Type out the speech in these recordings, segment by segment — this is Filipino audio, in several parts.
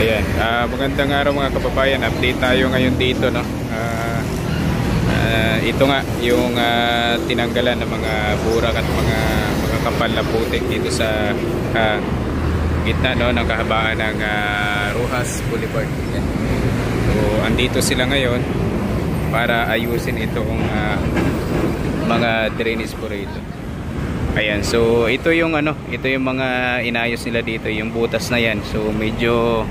Ayan, magandang araw mga kababayan. Update tayo ngayon dito, no. Ito nga yung tinanggalan ng mga burak at mga kapal na putik dito sa gitna, no, ng kahabaan ng Rojas Boulevard. Ayan. So andito sila ngayon para ayusin itong mga drainage po rito. Ayan, so ito yung ito yung mga inayos nila dito, yung butas na yan. So medyo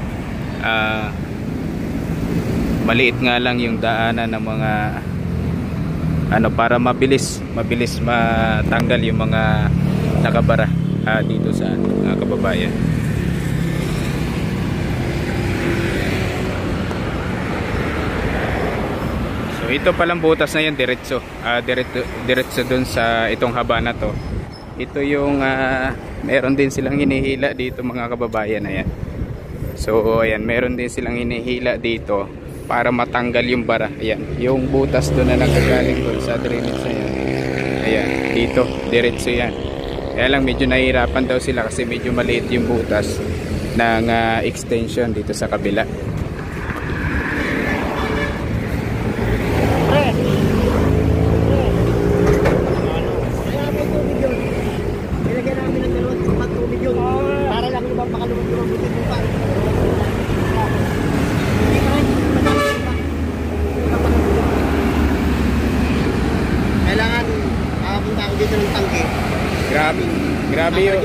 maliit nga lang yung daanan ng mga para mabilis matanggal yung mga nakabara dito sa mga kababayan. So ito palang butas na yan diretso dun sa itong haba na to. Ito yung meron din silang hinihila dito mga kababayan. Ayan. So ayan, meron din silang hinihila dito para matanggal yung bara. Ayan, yung butas doon na nagagaling doon sa drainage na yan. Ayan, dito, diretso yan. Kaya lang medyo nahihirapan daw sila kasi medyo maliit yung butas ng extension dito sa kabila.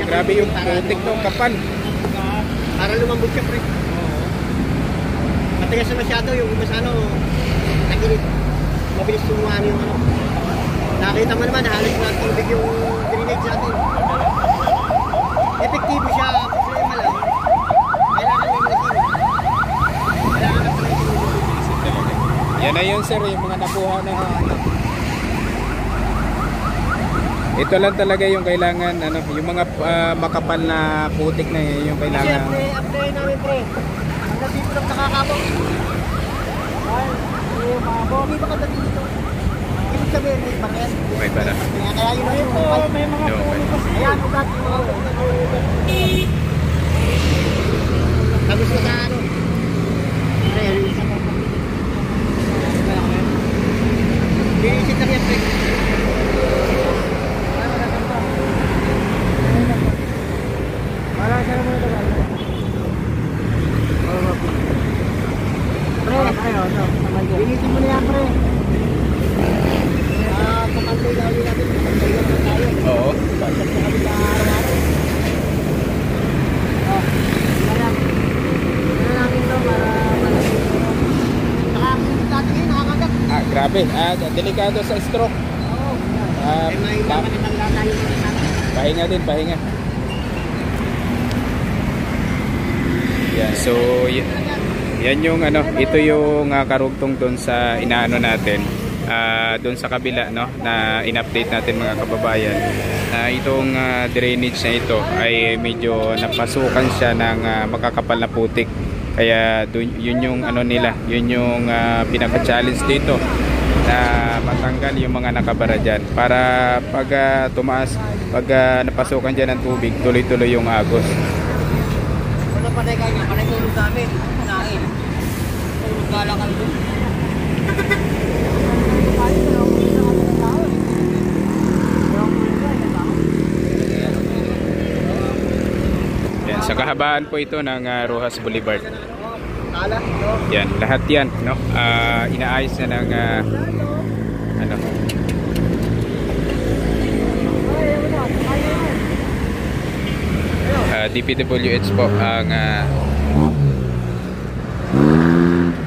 Grabe yung putik ng kapal. Para lumambot siya, pre. Matigas na masyado yung mas naginit. Mabilis sumuhan yung Nakita mo naman, halos na tubig yung drainage natin. Epektibo siya, problema lang. Kailangan yung lagin. Kailangan na pala yung yan na yun, sir, yung mga nakuha na ito lang talaga yung kailangan, yung mga makapal na putik na yun, yung kailangan. Siyempre, apply namin, pre. Hanggang dito lang nakakabong. Hindi ba ka dito? Ibig sabihin, may bakit? May bara. Kaya yun na yung may mga pumipas. Ayan, ugat. Tapos na pre, Binisit lang yan, pre. Binisin mo na yan, pre. Kapantay na ulit natin. Kapantay na naman tayo. Oo. Kapantay na kami na araw-araw. Kaya namin ito para nakapunta natin ngayon, nakakagat. Grabe. Delikado sa stroke. Oo. May laman ibang lata yung mga sana. Pahinga din, pahinga. Yeah, so yan yung ito yung karugtong doon sa inaano natin, doon sa kabila, no, na in-update natin mga kababayan, na itong drainage na ito ay medyo napasukan siya ng makakapal na putik. Kaya yun yung nila, yun yung pinaka-challenge dito, na matanggal yung mga nakabara dyan para pag tumaas, pag napasukan dyan ng tubig, tuloy-tuloy yung agos. Ano pa tayo kanya? Panay tulog namin. Nain. Tulog gala kami doon. Yan, sa kahabaan po ito ng Rojas Boulevard. Yan, lahat yan, no? Inaayos na ng DPWH po ang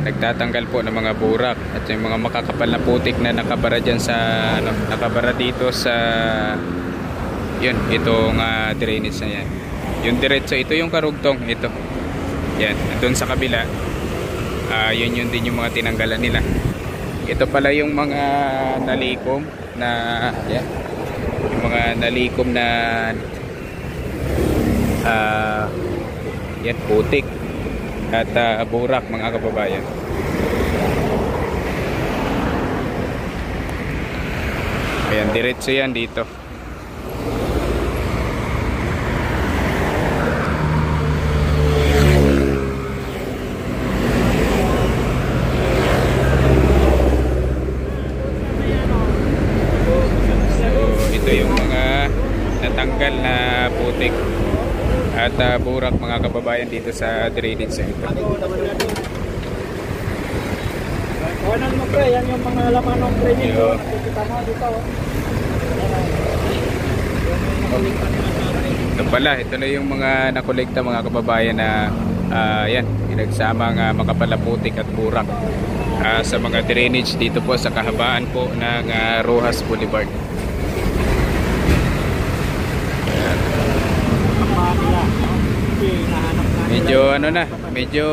nagtatanggal po ng mga burak at yung mga makakapal na putik na nakabara dyan sa nakabara dito sa itong drainage na yan. Yung diretso, ito yung karugtong, ito yan, doon sa kabila yun din yung mga tinanggalan nila. Ito pala yung mga nalikom na yan, yung mga nalikom na yan, putik at burak mga kababayan. Ayan, diretso yan dito. kababayan dito sa drainage na ito. Kawanan mo pre, yan yung mga laman ng drainage. Nakikita mo dito. Ito pala, ito na yung mga nakolekta mga kababayan na yan, pinagsamang makapalaputik at burak sa mga drainage dito po sa kahabaan po ng Rojas Boulevard. Medyo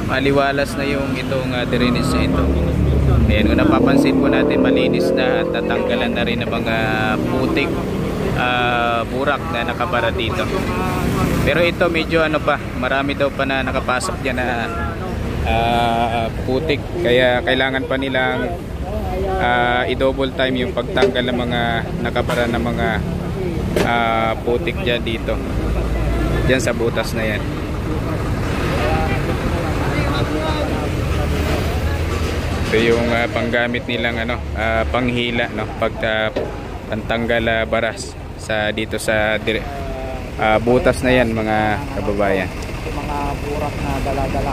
maliwalas na yung itong drainage na ito. Ayan, kung napapansin po natin, malinis na at tatanggalan na rin ng mga putik, burak na nakabara dito. Pero ito medyo marami daw pa na nakapasok dyan na putik, kaya kailangan pa nilang i-double time yung pagtanggal ng mga nakabara ng mga putik dyan dito, dyan sa butas na yan. Ito yung panggamit nilang panghila, pantanggal baras sa dito sa butas na yan mga kababayan. Mga burak na dala-dala.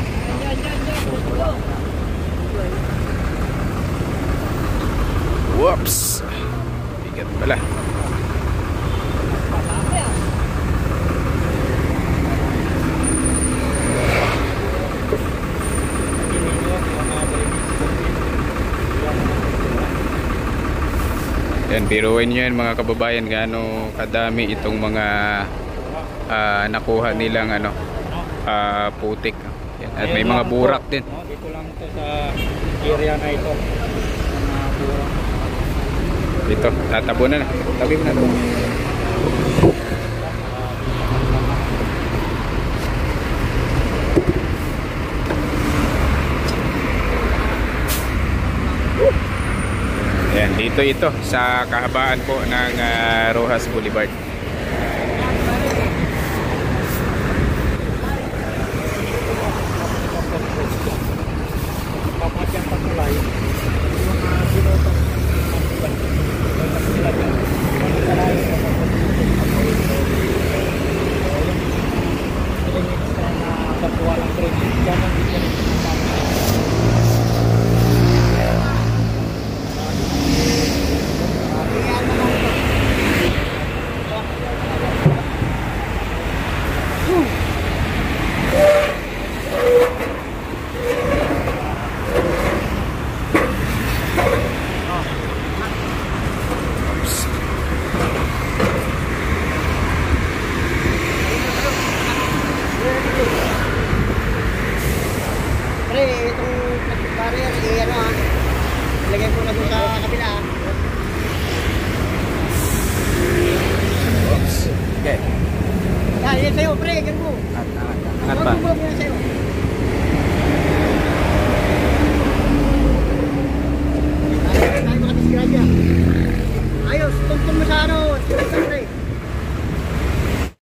Whoops! Bigat pala. Yan, biruin nyo yan mga kababayan gaano kadami itong mga nakuha nilang putik. Yan. At may mga burak din. Dito lang ito sa area na ito. Dito, tatabunan na. Tabi mo na ito. Ayan, dito ito sa kahabaan po ng Rojas Boulevard. Pre, itong barrier, ilagay ko na doon sa kabila.